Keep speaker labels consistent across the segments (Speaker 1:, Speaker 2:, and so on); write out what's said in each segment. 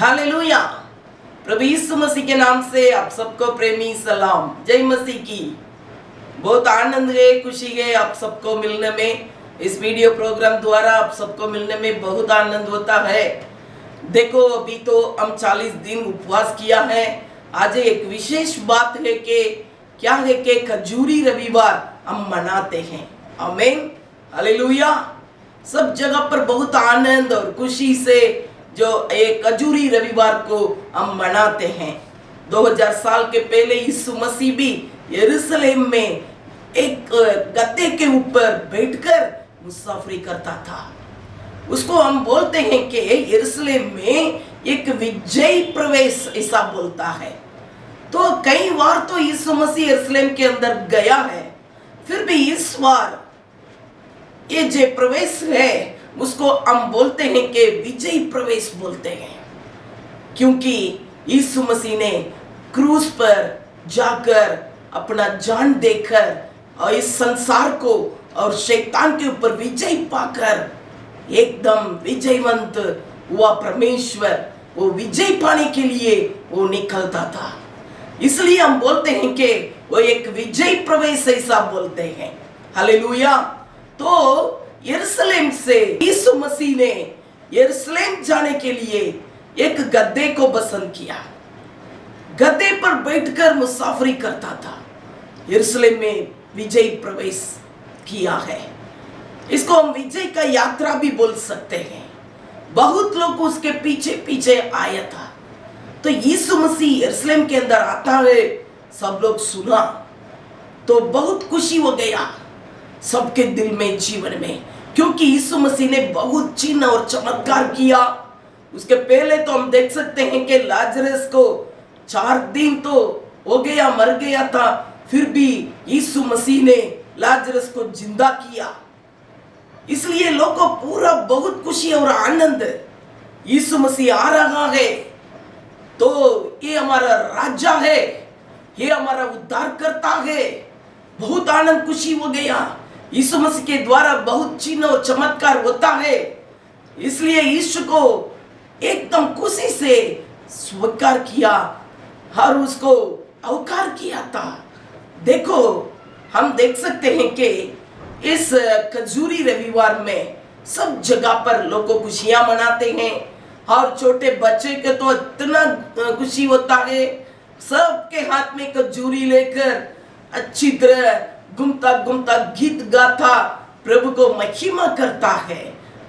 Speaker 1: Hallelujah. प्रभु यीशु मसीह के नाम से आप सबको प्रेमी सलाम। जय मसीह की। बहुत आनंद है, खुशी है आप सबको मिलने में। इस वीडियो प्रोग्राम द्वारा आप सबको मिलने में बहुत आनंद होता है। देखो अभी तो हम 40 दिन उपवास किया है। आज एक विशेष बात है कि क्या है कि खजूरी रविवार हम मनाते हैं। आमीन, हालेलुया। सब जगह पर बहुत आनंद और खुशी से जो एक खजूरी रविवार को हम मनाते हैं। 2000 साल के पहले यीशु मसीह भी यरूशलेम में एक गद्दे के ऊपर बैठकर मुसाफरी करता था। उसको हम बोलते हैं कि यरूशलेम में एक विजय प्रवेश ऐसा बोलता है। तो कई बार तो यीशु मसीह यरूशलेम के अंदर गया है, फिर भी इस बार ये जो प्रवेश है उसको हम बोलते हैं कि विजय प्रवेश बोलते हैं, क्योंकि यीशु मसीह ने क्रूस पर जाकर अपना जान देकर और इस संसार को और शैतान के ऊपर विजय पाकर एकदम विजयवंत हुआ। परमेश्वर वो विजय पाने के लिए वो निकलता था, इसलिए हम बोलते हैं कि वो एक विजय प्रवेश ऐसा बोलते हैं। हालेलुया। तो यरूशलेम से यीशु मसीह ने यरूशलेम जाने के लिए एक गद्दे को पसंद किया। गद्दे पर बैठकर मुसाफरी करता था। यरूशलेम में विजय प्रवेश किया है। इसको हम विजय का यात्रा भी बोल सकते हैं। बहुत लोग उसके पीछे पीछे आया था। तो यीशु मसीह यरूशलेम के अंदर आता है, सब लोग सुना तो बहुत खुशी हो गया सबके दिल में, जीवन में, क्योंकि यीशु मसीह ने बहुत चिन्ह और चमत्कार किया। उसके पहले तो हम देख सकते हैं कि लाजरस को 4 दिन तो हो गया, मर गया था, फिर भी यीशु मसीह ने लाजरस को जिंदा किया। इसलिए लोगों को पूरा बहुत खुशी और आनंद, यीशु मसीह आ रहा है तो ये हमारा राजा है, ये हमारा उद्धार करता है। बहुत आनंद खुशी हो गया। यीशु मसीह के द्वारा बहुत चिन्ह और चमत्कार होता है, इसलिए यीशु को एकदम खुशी से स्वीकार किया और उसको अवकार किया था। देखो हम देख सकते हैं कि इस खजूरी रविवार में सब जगह पर लोग खुशियां मनाते हैं और छोटे बच्चे के तो इतना खुशी होता है। सबके हाथ में खजूरी लेकर अच्छी तरह घूमता घूमता गीत गाता प्रभु को महिमा करता है।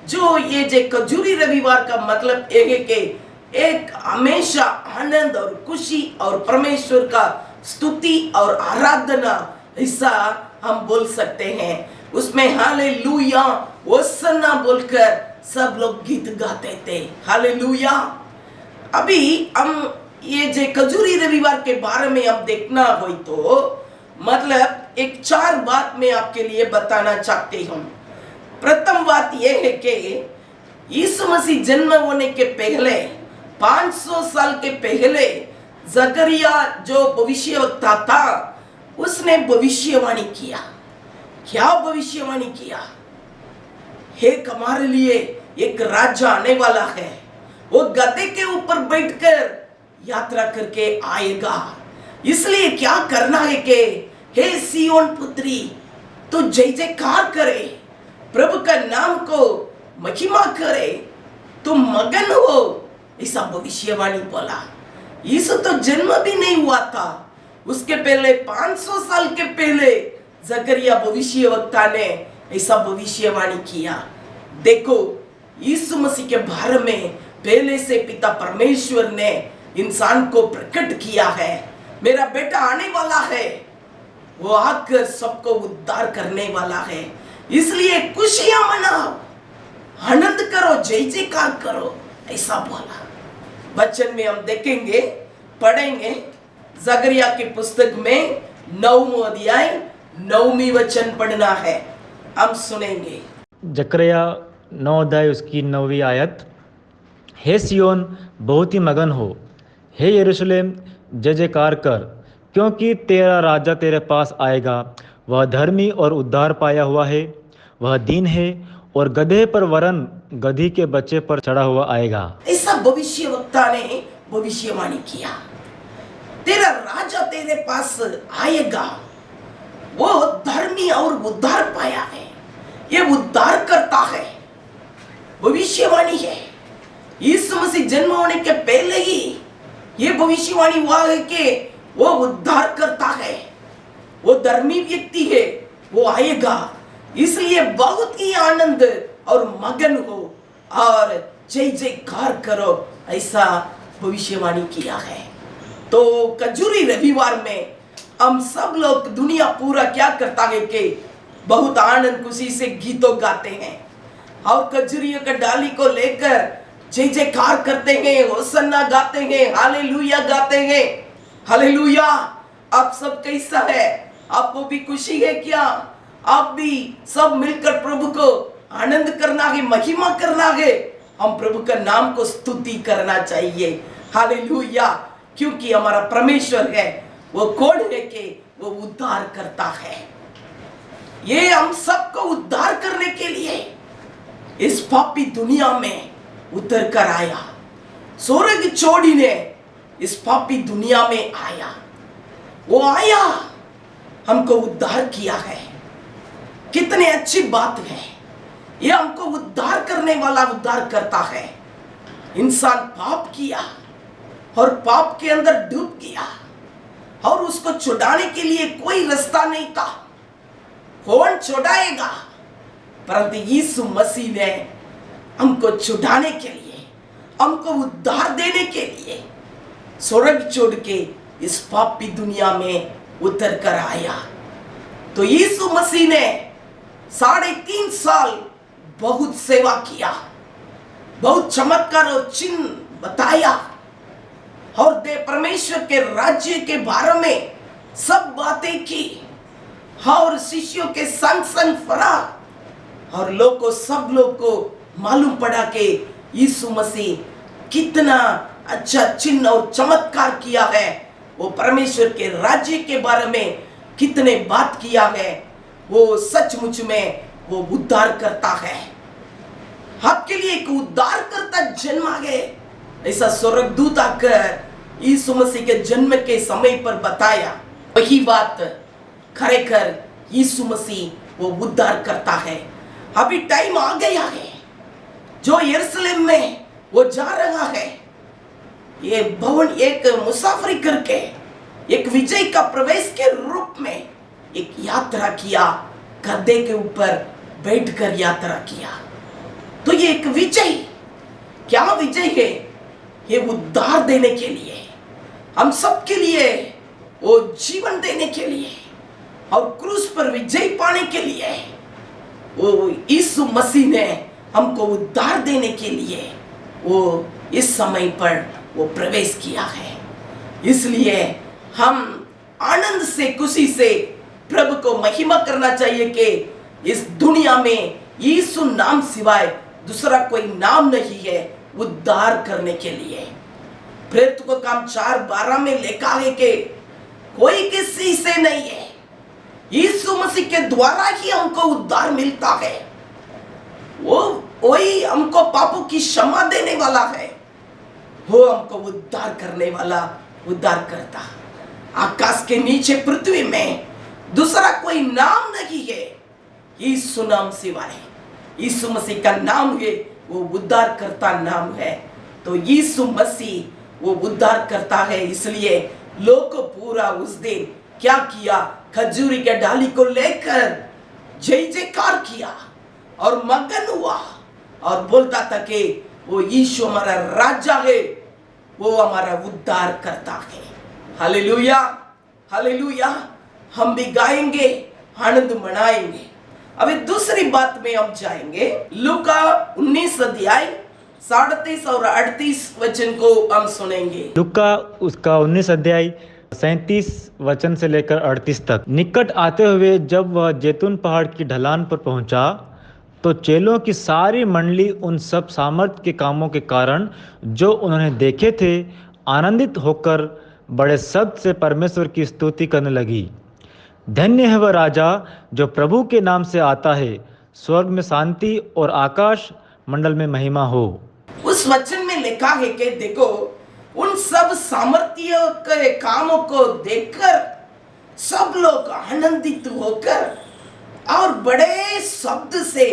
Speaker 1: जो ये जो खजूरी रविवार का मतलब ये है कि एक हमेशा आनंद और खुशी और परमेश्वर का स्तुति और आराधना ऐसा हम बोल सकते हैं। उसमें हालेलुया होसन्ना बोलकर सब लोग गीत गाते थे। हालेलुया। अभी हम ये जो खजूरी रविवार के बारे में अब देखना हो तो मतलब एक 4 बात मैं आपके लिए बताना चाहती हूँ। प्रथम बात यह है कि यीशु मसीह जन्म होने के पहले 500 साल के पहले जकरिया जो भविष्यवक्ता था उसने भविष्यवाणी किया। क्या भविष्यवाणी किया? एक हमारे लिए एक राजा आने वाला है, वो गधे के ऊपर बैठकर यात्रा करके आएगा। इसलिए क्या करना है कि हे सियोन पुत्री तो जय जयकार करे, प्रभु का नाम को महिमा करे, तुम मगन हो, ऐसा भविष्यवाणी बोला। यीशु तो जन्म भी नहीं हुआ था, उसके पहले 500 साल के पहले जकरिया भविष्यवक्ता ने ऐसा भविष्यवाणी किया। देखो यीशु मसीह के बारे में पहले से पिता परमेश्वर ने इंसान को प्रकट किया है। मेरा बेटा आने वाला है, वो आकर सबको उद्धार करने वाला है, इसलिए खुशियां मनाओ, आनंद करो, जय जयकार करो, ऐसा बोला। वचन में हम देखेंगे, पढ़ेंगे जकरिया की पुस्तक में 9वां अध्याय 9वीं वचन पढ़ना है, हम सुनेंगे।
Speaker 2: जकरिया 9 अध्याय उसकी 9वीं आयत। हे सियोन बहुत ही मगन हो, हे यरूशलेम जय जयकार कर, क्योंकि तेरा राजा तेरे पास आएगा। वह धर्मी और उद्धार पाया हुआ है, वह दीन है और गधे पर वरन गधी के बच्चे पर चढ़ा हुआ आएगा।
Speaker 1: ऐसा भविष्यवक्ता ने भविष्यवाणी किया, तेरा राजा तेरे पास आएगा, वो धर्मी और उद्धार पाया है, ये उद्धार करता है। भविष्यवाणी है। यीशु मसीह जन्म होने के पहले ही ये भविष्यवाणी हुआ है कि वो उद्धार करता है, वो धर्मी व्यक्ति है, वो आएगा। इसलिए बहुत ही आनंद और मगन हो और जय जयकार करो, ऐसा भविष्यवाणी किया है। तो खजूरी रविवार में हम सब लोग, दुनिया पूरा क्या करता है कि बहुत आनंद खुशी से गीतों गाते हैं और खजूरियों का डाली को लेकर जय जयकार करते हैं, होसन्ना गाते हैं, हालेलुया गाते हैं। हालेलुया। आप सब कैसा है? आपको भी खुशी है क्या? आप भी सब मिलकर प्रभु को आनंद करना है, महिमा करना है। हम प्रभु का नाम को स्तुति करना चाहिए। हालेलुया। क्योंकि हमारा परमेश्वर है, वो कौन है कि वो उद्धार करता है। ये हम सबको उद्धार करने के लिए इस पापी दुनिया में उतर कर आया। स्वर्ग छोड़ीने इस पापी दुनिया में आया, वो आया, हमको उद्धार किया है। कितने अच्छी बात है। ये हमको उद्धार करने वाला उद्धार करता है। इंसान पाप किया और पाप के अंदर डूब गया और उसको छुड़ाने के लिए कोई रास्ता नहीं था। कौन छुड़ाएगा? परंतु यीशु मसीह ने हमको छुड़ाने के लिए, हमको उद्धार देने के लिए स्वर्ग छोड़ के इस पापी दुनिया में उतर कर आया। तो यीशु मसीह ने 3.5 साल बहुत सेवा किया, बहुत चमत्कार और चिन्ह बताया और परमेश्वर के राज्य के बारे में सब बातें की और शिष्यों के संग संग फरा और सब लोग को मालूम पड़ा कि यीशु मसीह कितना अच्छा चिन्ह और चमत्कार किया है। वो परमेश्वर के राज्य के बारे में कितने बात किया है। वो सचमुच में वो उद्धार करता है। आपके लिए एक उद्धार करता जन्मा है, ऐसा स्वर्गदूत आकर यीशु मसीह के जन्म के समय पर बताया। वही बात खरेखर यीशु मसीह वो उद्धार करता है। अभी टाइम आ गया है जो यरूशलेम में वो जा रहा है। ये भवन एक मुसाफरी करके एक विजय का प्रवेश के रूप में एक यात्रा किया, गधे के ऊपर बैठकर यात्रा किया। तो ये एक विजय, क्या विजय है? ये उद्धार देने के लिए, हम सब के लिए वो जीवन देने के लिए और क्रूस पर विजय पाने के लिए वो यीशु मसीह ने हमको उद्धार देने के लिए वो इस समय पर वो प्रवेश किया है। इसलिए हम आनंद से, खुशी से प्रभु को महिमा करना चाहिए कि इस दुनिया में यीशु नाम सिवाय दूसरा कोई नाम नहीं है उद्धार करने के लिए। प्रेरित को काम 4:12 में लिखा है कि कोई किसी से नहीं है, यीशु मसीह के द्वारा ही हमको उद्धार मिलता है। वो वही हमको पापों की क्षमा देने वाला है, वो हमको उद्धार करने वाला उद्धार करता। आकाश के नीचे पृथ्वी में दूसरा कोई नाम नहीं है यीशु नाम सिवाय। यीशु मसीह का नाम है, वो उद्धार करता नाम है। तो यीशु मसीह वो उद्धार करता है। इसलिए लोग को पूरा उस दिन क्या किया? खजूरी के डाली को लेकर जय जयकार किया और मगन हुआ और बोलता था कि वो यीशु हमारा राजा है, वो हमारा उद्धार करता है। Hallelujah, hallelujah. हम भी गाएंगे, आनंद मनाएंगे। अभी दूसरी बात में हम जाएंगे। लूका 19 अध्याय 37 और 38 वचन को हम सुनेंगे।
Speaker 2: लूका उसका 19 अध्याय 37 वचन से लेकर 38 तक। निकट आते हुए जब वह जैतून पहाड़ की ढलान पर पहुंचा तो चेलों की सारी मंडली उन सब सामर्थ के कामों के कारण जो उन्होंने देखे थे आनंदित होकर बड़े शब्द से परमेश्वर की स्तुति करने लगी। धन्य है वह राजा जो प्रभु के नाम से आता है, स्वर्ग में शांति और आकाश मंडल में महिमा हो।
Speaker 1: उस वचन में लिखा है कि देखो, उन सब सामर्थ्य के कामों को देखकर सब लोग आनंदित होकर और बड़े शब्द से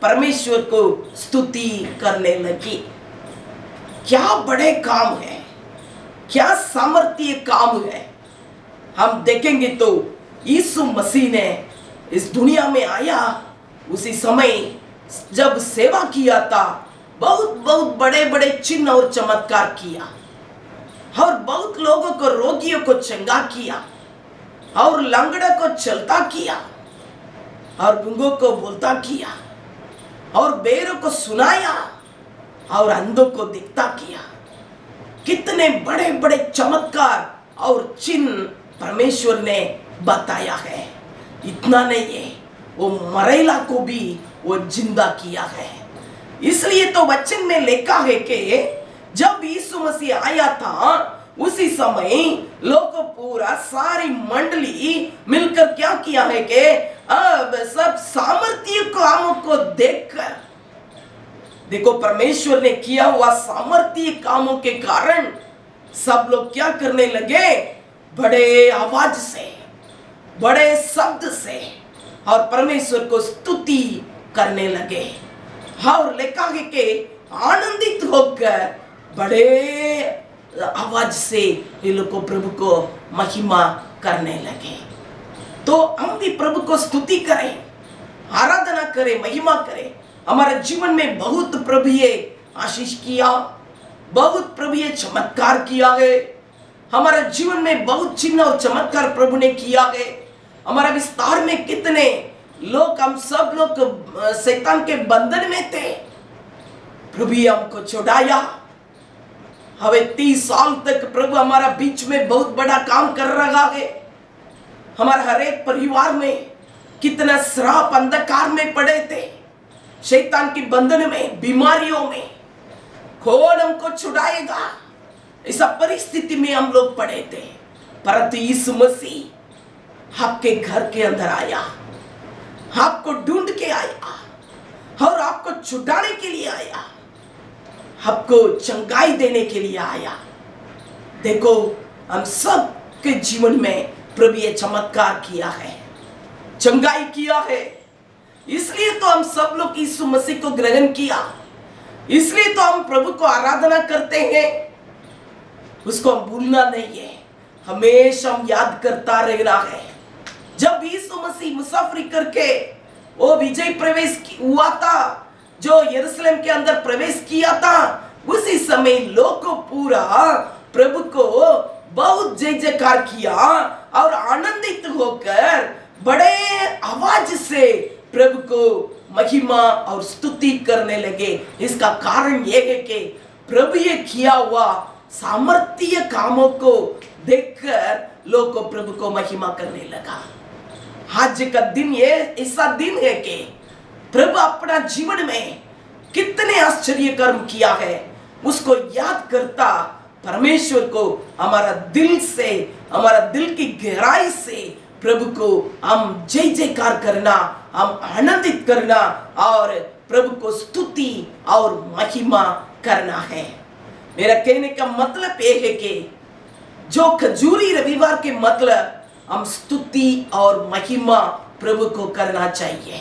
Speaker 1: परमेश्वर को स्तुति करने लगी। क्या बड़े काम है, क्या सामर्थ्य काम है। हम देखेंगे तो यीशु मसीह ने इस दुनिया में आया, उसी समय जब सेवा किया था, बहुत बहुत बड़े बड़े चिन्ह और चमत्कार किया और बहुत लोगों को, रोगियों को चंगा किया और लंगड़े को चलता किया और गूंगों को बोलता किया और बेरों को सुनाया और अंधों को दिखता किया। कितने बड़े बड़े चमत्कार और चिन्ह परमेश्वर ने बताया है। इतना नहीं है, वो मरेला को भी वो जिंदा किया है। इसलिए तो वचन में लिखा है कि जब यीशु मसीह आया था, उसी समय लोग पूरा सारी मंडली मिलकर क्या किया है कि अब सब सामर्थ्य कामों को देखकर, देखो परमेश्वर ने किया हुआ सामर्थ्य कामों के कारण सब लोग क्या करने लगे, बड़े आवाज से, बड़े शब्द से और परमेश्वर को स्तुति करने लगे। और लिखा है कि आनंदित होकर बड़े आवाज से ये लोग को प्रभु को महिमा करने लगे। तो हम भी प्रभु को स्तुति करें, आराधना करें, महिमा करें। हमारे जीवन में बहुत प्रभु ये आशीष किया, बहुत प्रभु ये चमत्कार किया है। हमारे जीवन में बहुत चिन्ह और चमत्कार प्रभु ने किया है। हमारे विस्तार में कितने लोग, हम सब लोग शैतान के बंधन में थे, प्रभु हमको छुड़ाया। हमें 30 साल तक प्रभु हमारा बीच में बहुत बड़ा काम कर रहा है। हमारे हर एक परिवार में कितना श्राप, अंधकार में पड़े थे, शैतान के बंधन में, बीमारियों में। कौन हमको छुड़ाएगा, ऐसा परिस्थिति में हम लोग पड़े थे। परंतु यीशु मसीह आपके घर के अंदर आया, आपको ढूंढ के आया और आपको छुड़ाने के लिए आया, आपको चंगाई देने के लिए आया। देखो, हम सब के जीवन में प्रभु ये चमत्कार किया है, चंगाई किया है। इसलिए तो हम सब लोग यीशु मसीह को ग्रहण किया, इसलिए तो हम प्रभु को आराधना करते हैं। उसको हम भूलना नहीं है, हमेशा हम याद करता रहना है। जब यीशु मसीह मुसाफरी करके वो विजय प्रवेश हुआ था, जो यरूशलेम के अंदर प्रवेश किया था, उसी समय लोग को पूरा प्रभु को बहुत जय जयकार किया और आनंदित होकर बड़े आवाज से प्रभु को महिमा और स्तुति करने लगे। इसका कारण यह है कि प्रभु ये किया हुआ सामर्थ्य कामों को देखकर लोग को प्रभु को महिमा करने लगा। आज का दिन ये ऐसा दिन है कि प्रभु अपना जीवन में कितने आश्चर्य कर्म किया है, उसको याद करता परमेश्वर को हमारा दिल से, हमारा दिल की गहराई से प्रभु को हम जय जयकार करना, हम आनंदित करना और प्रभु को स्तुति और महिमा करना है। मेरा कहने का मतलब यह है कि जो खजूरी रविवार के मतलब हम स्तुति और महिमा प्रभु को करना चाहिए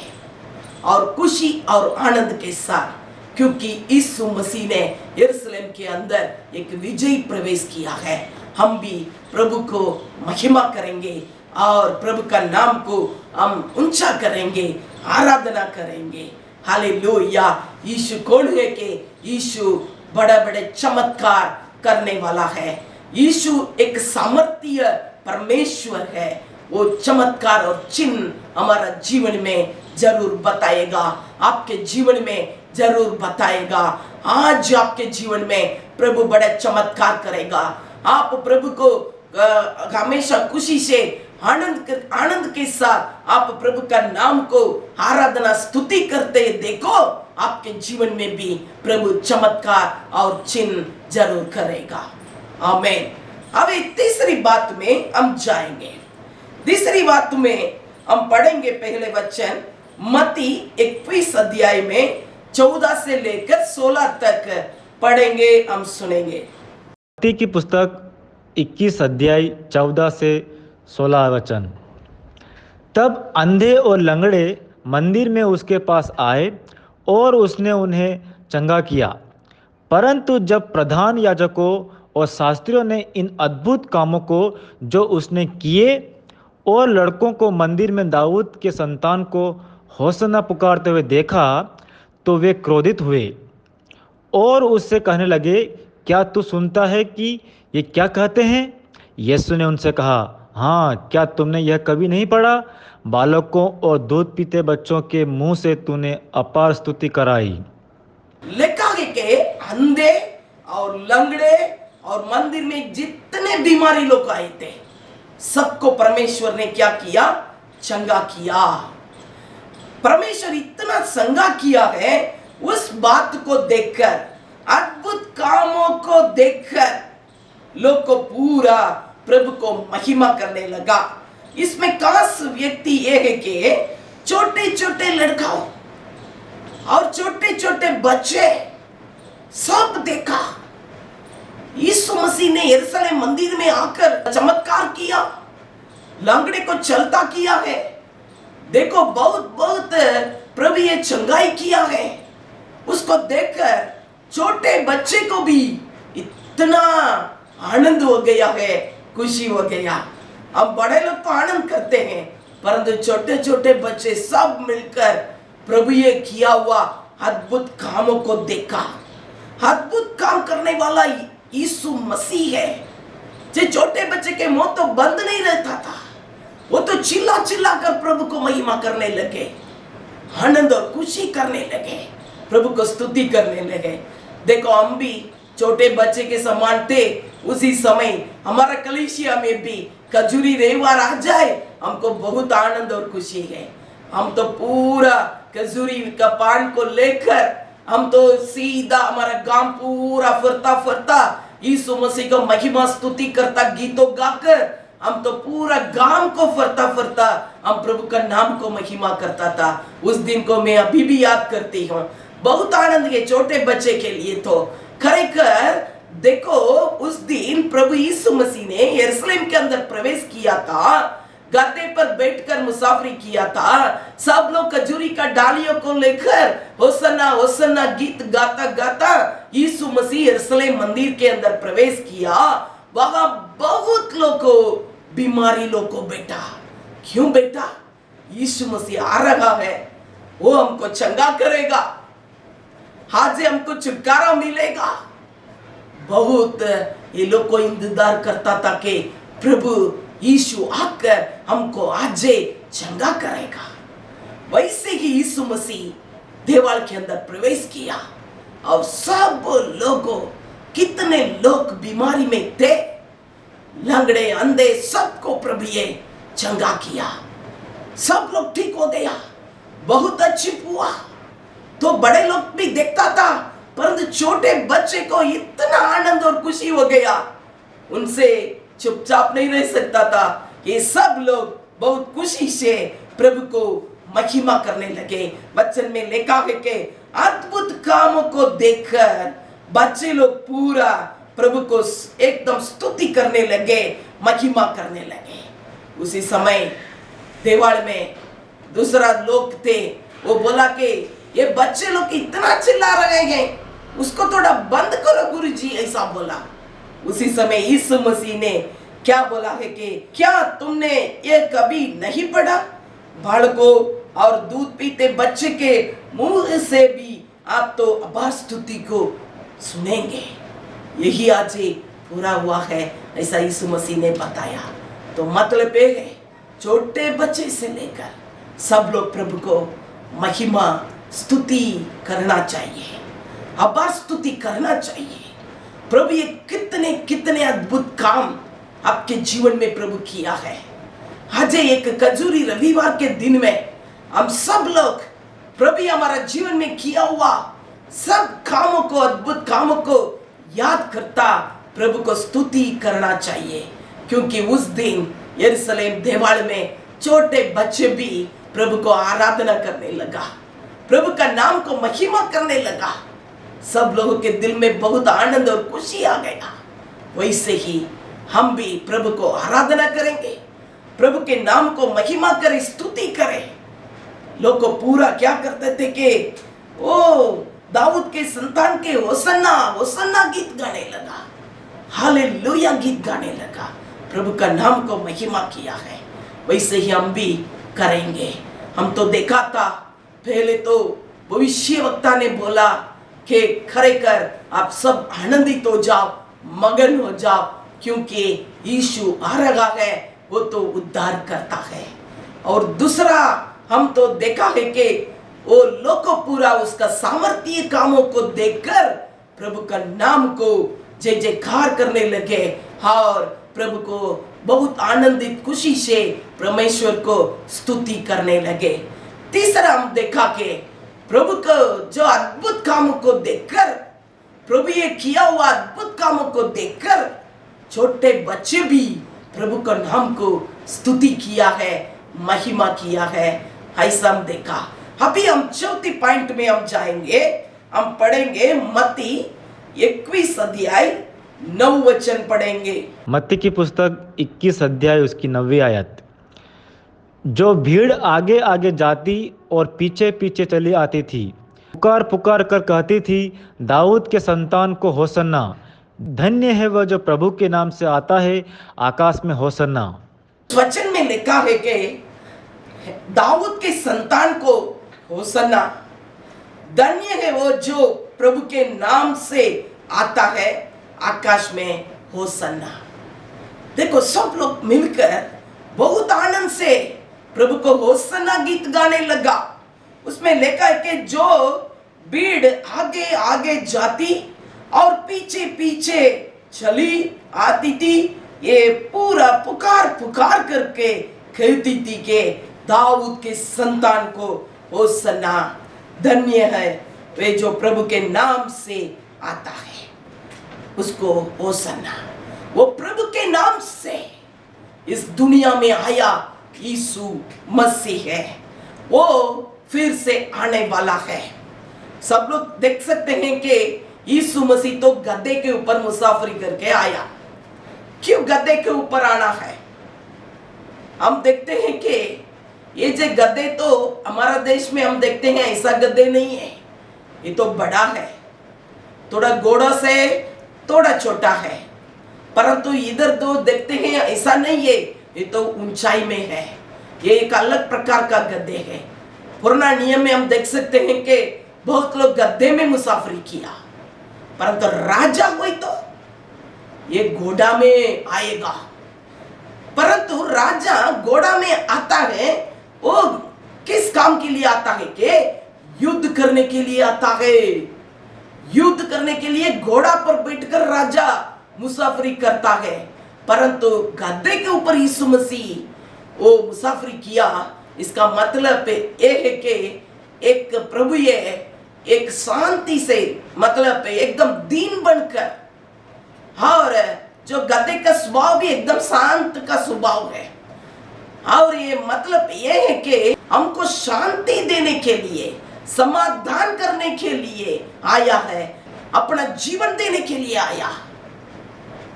Speaker 1: और खुशी और आनंद के साथ, क्योंकि यीशु मसीह ने यरूशलेम के अंदर एक विजय प्रवेश किया है। हम भी प्रभु को महिमा करेंगे और प्रभु का नाम को हम ऊंचा करेंगे, आराधना करेंगे। हालेलुया। यीशु कौन है कि यीशु बड़े बड़े चमत्कार करने वाला है। यीशु एक सामर्थ्य परमेश्वर है। वो चमत्कार और चिन्ह हमारा जीवन में जरूर बताएगा, आपके जीवन में जरूर बताएगा। आज आपके जीवन में प्रभु बड़े चमत्कार करेगा। आप प्रभु को हमेशा खुशी से आनंद के साथ आप प्रभु का नाम को आराधना स्तुति करते देखो, आपके जीवन में भी प्रभु चमत्कार और चिन्ह जरूर करेगा। आमीन। अब तीसरी बात में हम जाएंगे। तीसरी बात में हम पढ़ेंगे पहले वचन मत्ती 21 अध्याय में 14 से लेकर 16 तक पढ़ेंगे, हम सुनेंगे।
Speaker 2: मत्ती की पुस्तक 21 अध्याय 14 से 16 वचन। तब अंधे और लंगड़े मंदिर में उसके पास आए और उसने उन्हें चंगा किया। परंतु जब प्रधान याजकों और शास्त्रियों ने इन अद्भुत कामों को जो उसने किए और लड़कों को मंदिर में दाऊद के संतान को होसन्ना पुकारते हुए देखा, तो वे क्रोधित हुए और उससे कहने लगे, क्या तू सुनता है कि ये क्या कहते हैं? यीशु ने उनसे कहा, हाँ, क्या तुमने यह कभी नहीं पढ़ा? बालकों और दूध पीते बच्चों के मुंह से तूने अपार स्तुति कराई।
Speaker 1: लिखा है कि अंधे और लंगड़े और मंदिर में जितने बीमारी लोग आए थे, सबको परमेश्वर ने क्या किया? चंगा किया। परमेश्वर इतना चंगा किया है, उस बात को देखकर, अद्भुत कामों को देखकर लोग को पूरा प्रभु को महिमा करने लगा। इसमें खास व्यक्ति ये है कि छोटे छोटे लड़काओं और छोटे छोटे बच्चे सब देखा। यीशु मसीह ने यरूशलेम मंदिर में आकर चमत्कार किया, लंगड़े को चलता किया है। देखो, बहुत बहुत प्रभु ये चंगाई किया है। उसको देखकर छोटे बच्चे को भी इतना आनंद हो गया है, खुशी हो गया। अब बड़े लोग तो आनंद करते हैं, परंतु छोटे छोटे बच्चे सब मिलकर प्रभु ये किया हुआ अद्भुत कामों को देखा। अद्भुत काम करने वाला यीशु मसीह है। जो छोटे बच्चे के मुंह तो बंद नहीं रहता था, वो तो चिल्ला चिल्ला कर प्रभु को महिमा करने लगे, आनंद और खुशी करने लगे, प्रभु को स्तुति करने लगे। देखो, हम भी छोटे बच्चे के समान थे। उसी समय हमारा कलीसिया में भी खजूरी रविवार आ जाए, हमको बहुत आनंद और खुशी है। हम तो पूरा खजूरी का पान को लेकर हम तो सीधा हमारा गांव पूरा फरता फरता यीशु मसीह को महिमा स्तुति करता, गीतों गाकर हम तो पूरा गांव को फरता फरता हम प्रभु का नाम को महिमा करता था। उस दिन को मैं अभी भी याद करती हूँ। बहुत आनंद है छोटे बच्चे के लिए तो। खरेखर देखो, उस दिन प्रभु यीशु मसीह ने यरूशलेम के अंदर प्रवेश किया था, गद्दे पर बैठकर मुसाफरी किया था। सब लोग खजूरी का डालियों को लेकर होसन्ना होसन्ना गीत गाता गाता यीशु मसीह यरूशलेम मंदिर के अंदर प्रवेश किया। वहां बहुत लोग को, बीमारी लोग को बैठा। क्यों बैठा? यीशु मसीह आ रहा है, वो हमको चंगा करेगा, आज हमको छुटकारा मिलेगा। बहुत ये लोग को इंतजार करता था कि प्रभु यीशु आकर हमको आज चंगा करेगा। वैसे ही यीशु मसीह देवाल के अंदर प्रवेश किया और सब लोगों, कितने लोग बीमारी में थे, लंगड़े अंधे, सबको प्रभु ये चंगा किया। सब लोग ठीक हो गया, बहुत अच्छी हुआ। तो बड़े लोग भी देखता था, परंतु छोटे बच्चे को इतना आनंद और खुशी हो गया, उनसे चुपचाप नहीं रह सकता था। ये सब लोग बहुत खुशी से प्रभु को महिमा करने लगे। वचन में लिखा है कि अद्भुत कामों को देखकर बच्चे लोग पूरा प्रभु को एकदम स्तुति करने लगे, महिमा करने लगे। उसी समय देवाल में दूसरा लोग थे, वो बोला कि ये बच्चे लोग इतना चिल्ला रहे हैं, उसको थोड़ा बंद करो गुरुजी, ऐसा बोला। उसी समय यीशु मसीह ने क्या बोला है कि क्या तुमने ये कभी नहीं पढ़ा? बालकों और दूध पीते बच्चे के मुंह से भी आप तो अपार स्तुति को सुनेंगे। यही आज पूरा हुआ है, ऐसा यीशु मसीह ने बताया। तो मतलब ये है, छोटे बच्चे से लेकर सब लोग प्रभु को महिमा स्तुति करना चाहिए, अपार स्तुति करना चाहिए। प्रभु ये कितने कितने अद्भुत काम आपके जीवन में प्रभु किया है। आज एक खजूरी रविवार के दिन में हम सब लोग प्रभु हमारा जीवन में किया हुआ सब कामों को, अद्भुत कामों को याद करता प्रभु को स्तुति करना चाहिए। क्योंकि उस दिन यरूशलेम देवाल में छोटे बच्चे भी प्रभु को आराधना करने लगा। प्रभु का नाम को महिमा करने लगा, सब लोगों के दिल में बहुत आनंद और खुशी आ गया। वैसे ही हम भी प्रभु को आराधना करेंगे, प्रभु के नाम को महिमा करें, स्तुति करें। लोग को पूरा क्या करते थे कि ओ दाऊद के संतान के होसन्ना होसन्ना गीत गाने लगा, हालेलुया गीत गाने लगा, प्रभु का नाम को महिमा किया है। वैसे ही हम भी करेंगे। हम तो देखा था पहले तो भविष्यवक्ता ने बोला कि खरेखर आप सब आनंदित हो जाओ, मगन हो जाओ, क्योंकि यीशु आ रहा है, वो तो उद्धार करता है। और दूसरा हम तो देखा है कि वो लोग पूरा उसका सामर्थ्य कामों को देखकर प्रभु का नाम को जय जयकार करने लगे और प्रभु को बहुत आनंदित खुशी से परमेश्वर को स्तुति करने लगे। तीसरा हम देखा कि प्रभु को जो अद्भुत कामों को देखकर, प्रभु ये किया हुआ अद्भुत कामों को देखकर छोटे बच्चे भी प्रभु का नाम को स्तुति किया है, महिमा किया है। ऐसा हम देखा। अभी हम चौथी पॉइंट में हम जाएंगे। हम पढ़ेंगे मत्ती 21 अध्याय 9 वचन पढ़ेंगे।
Speaker 2: मत्ती की पुस्तक 21 अध्याय उसकी 9वीं आयत। जो भीड़ आगे आगे जाती और पीछे पीछे चली आती थी, पुकार पुकार कर कहती थी, दाऊद के संतान को होसन्ना, धन्य है वह जो प्रभु के नाम से आता है, आकाश में होसन्ना।
Speaker 1: वचन में लिखा है कि दाऊद के संतान को होसन्ना, धन्य है वो जो प्रभु के नाम से आता है, आकाश में होसन्ना। देखो सब लोग मिलकर बहुत आनंद से प्रभु को होसन्ना गीत गाने लगा। उसमें लिखा है कि जो भीड़ आगे आगे जाती और पीछे पीछे चली आती थी, ये पूरा पुकार पुकार करके कहती थी कि दाऊद के संतान को होसन्ना, धन्य है वे जो प्रभु के नाम से आता है, उसको होसन्ना। वो प्रभु के नाम से इस दुनिया में आया यीशु मसीह है, वो फिर से आने वाला है। सब लोग देख सकते हैं कि यीशु मसीह तो गधे के ऊपर मुसाफरी करके आया। क्यों गधे के ऊपर आना है? हम देखते हैं कि ये जो गधे तो हमारा देश में हम देखते हैं ऐसा गधे नहीं है, ये तो बड़ा है, थोड़ा घोड़ा से थोड़ा छोटा है। परंतु इधर तो देखते हैं ऐसा नहीं है, ये तो ऊंचाई में है, ये एक अलग प्रकार का गधे है। पुराना नियम में हम देख सकते हैं कि बहुत लोग गधे में मुसाफरी किया, परंतु राजा हुई तो ये घोड़ा में आएगा। परंतु राजा घोड़ा में आता है, वो किस काम के लिए आता है? कि युद्ध करने के लिए आता है। युद्ध करने के लिए घोड़ा पर बैठकर राजा मुसाफरी करता है। परंतु गधे के ऊपर यीशु मसीह वो मुसाफरी किया। इसका मतलब ये है कि एक प्रभु ये एक शांति से, मतलब एकदम दीन बनकर, और जो गधे का स्वभाव भी एकदम शांत का स्वभाव है। और ये मतलब ये है कि हमको शांति देने के लिए, समाधान करने के लिए आया है, अपना जीवन देने के लिए आया।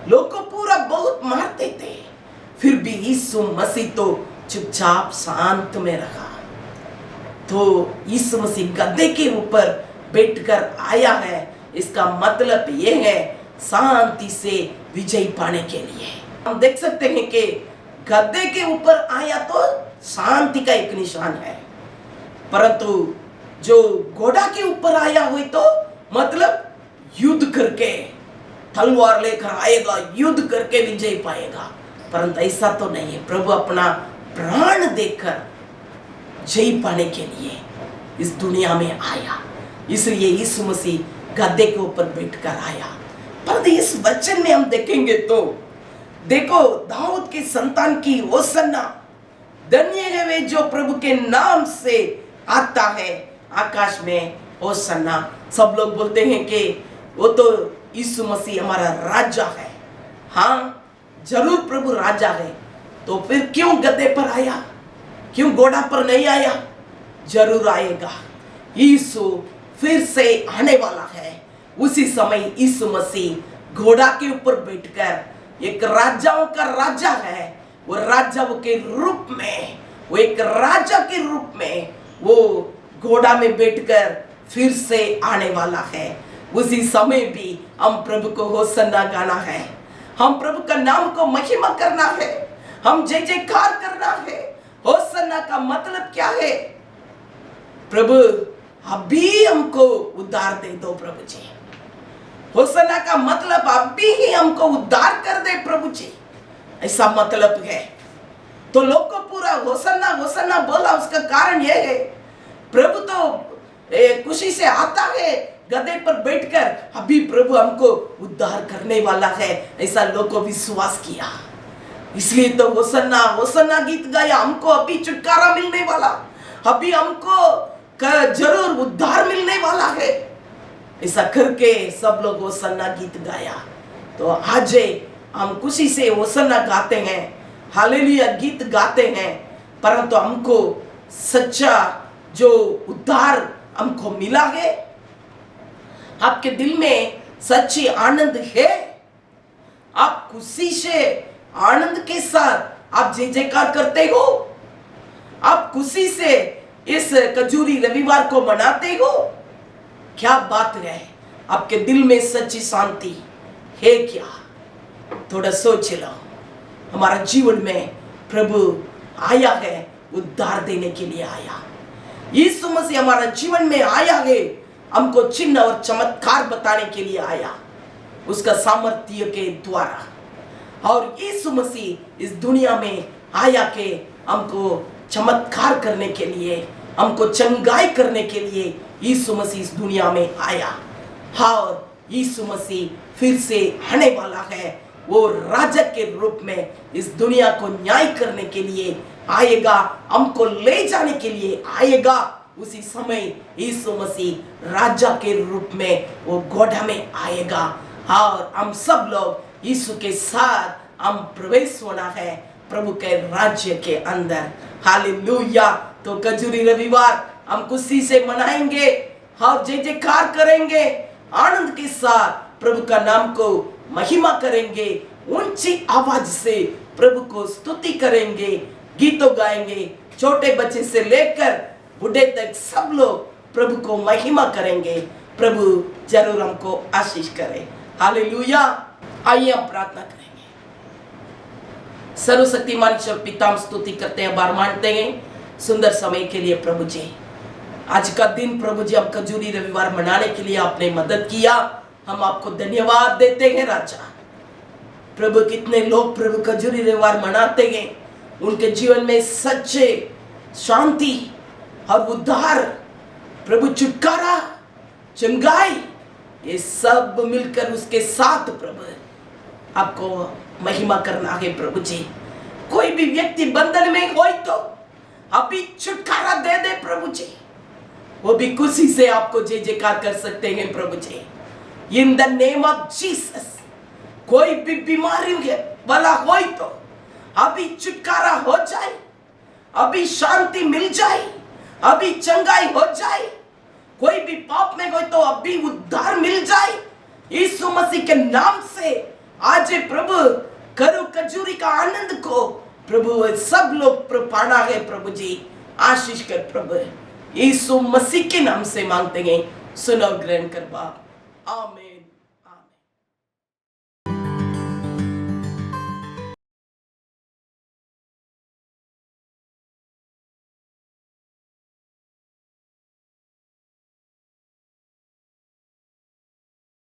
Speaker 1: लोग को पूरा बहुत मारते थे, फिर भी यीशु मसीह तो चुपचाप शांत में रहा। तो यीशु मसीह गधे के ऊपर बैठकर आया है, इसका मतलब ये है शांति से विजय पाने के लिए। हम देख सकते हैं कि गधे के ऊपर आया तो शांति का एक निशान है, परंतु जो घोड़ा के ऊपर आया हुई तो मतलब युद्ध करके तलवार लेकर आएगा, युद्ध करके विजय पाएगा। परंतु ऐसा तो नहीं है। प्रभु अपना प्राण देकर जय पाने के लिए इस दुनिया में आया, इसलिए यीशु मसीह गधे के ऊपर बैठकर आया। पर इस वचन में हम देखेंगे तो देखो, दाऊद के संतान की होसन्ना, धन्य है वे जो प्रभु के नाम से आता है, आकाश में होसन्ना। सब लोग बोलते हैं कि वो तो यीशु मसीह हमारा राजा है। हाँ, जरूर प्रभु राजा है, तो फिर क्यों गधे पर आया? क्यों घोड़ा पर नहीं आया? जरूर आएगा, यीशु फिर से आने वाला है। उसी समय यीशु मसीह घोड़ा के ऊपर बैठकर एक राजाओं का राजा है। वो राजाओं के रूप में, वो एक राजा के रूप में वो घोड़ा में बैठकर फिर से आने वाला है। उसी समय भी हम प्रभु को होसन्ना गाना है, हम प्रभु का नाम को महिमा करना है, हम जय जयकार करना है। होसन्ना का मतलब क्या है? प्रभु अभी हमको उद्धार दे दो प्रभु जी। होसन्ना का मतलब अभी ही हमको उद्धार कर दे प्रभु जी, ऐसा मतलब है। तो लोग को पूरा होसन्ना होसन्ना बोला, उसका कारण यह है प्रभु तो खुशी से आता है गधे पर बैठकर, अभी प्रभु हमको उद्धार करने वाला है, ऐसा लोग को विश्वास किया। इसलिए तो होसन्ना होसन्ना गीत गाया, हमको अभी छुटकारा मिलने वाला, अभी हमको जरूर उद्धार मिलने वाला है, ऐसा करके सब लोग होसन्ना गीत गाया। तो आज हम खुशी से होसन्ना गाते हैं, हालेलुया गीत गाते हैं, परंतु हमको सच्चा जो उद्धार हमको मिला है, आपके दिल में सच्ची आनंद है, आप खुशी से आनंद के साथ आप जय जयकार करते हो, आप खुशी से इस खजूरी रविवार को मनाते हो, क्या बात है? आपके दिल में सच्ची शांति है क्या? थोड़ा सोच लो। हमारा जीवन में प्रभु आया है, उद्धार देने के लिए आया। यीशु मसीह हमारा जीवन में आया है, हमको चिन्ह और चमत्कार बताने के लिए आया, उसका सामर्थ्य के द्वारा। और यीशु मसीह इस दुनिया में आया के हमको चमत्कार करने के लिए, हमको चंगाई करने के लिए यीशु मसीह इस दुनिया में आया। और यीशु मसीह फिर से आने वाला है, वो राजा के रूप में इस दुनिया को न्याय करने के लिए आएगा, हमको ले जाने के लिए आएगा। उसी समय यीशु मसीह राजा के रूप में वो घोड़ा में आएगा और हम सब लोग यीशु के साथ हम प्रवेश होना है प्रभु के राज्य के अंदर। हालेलुया। तो खजूरी रविवार हम खुशी से मनाएंगे और जय जयकार करेंगे, आनंद के साथ प्रभु का नाम को महिमा करेंगे, ऊंची आवाज से प्रभु को स्तुति करेंगे, गीतों गाएंगे। छोटे बच्चे से लेकर बूढ़े तक सब लोग प्रभु को महिमा करेंगे। प्रभु जरूर हमको आशीष करे। हालेलुया। आइए हम प्रार्थना करेंगे। सर्वशक्तिमान ईश्वर पिता, हम स्तुति करते हैं, आभार मानते हैं सुंदर समय के लिए प्रभु जी। आज का दिन प्रभु जी हम खजूरी रविवार मनाने के लिए आपने मदद किया, हम आपको धन्यवाद देते हैं राजा। प्रभु कितने लोग प्रभु खजूरी रविवार मनाते हैं, उनके जीवन में सच्चे शांति और उद्धार, प्रभु छुटकारा, चंगाई, ये सब मिलकर उसके साथ प्रभु आपको महिमा करना है प्रभु जी। कोई भी व्यक्ति बंधन में हो तो अभी छुटकारा दे दे प्रभु जी, वो भी खुशी से आपको जय जयकार कर सकते हैं प्रभु जी। In the name of Jesus. कोई भी बीमारी वाला हो तो अभी छुटकारा हो जाए, अभी शांति मिल जाए, अभी चंगाई हो जाए। कोई भी पाप में हो तो अभी उद्धार मिल जाए यीशु मसीह के नाम से। आज प्रभु करो खजूरी का आनंद को प्रभु सब लोग पाना है प्रभु जी। आशीष कर प्रभु, यीशु मसीह के नाम से मांगते हैं, सुनो ग्रहण कर बाप। आमीन।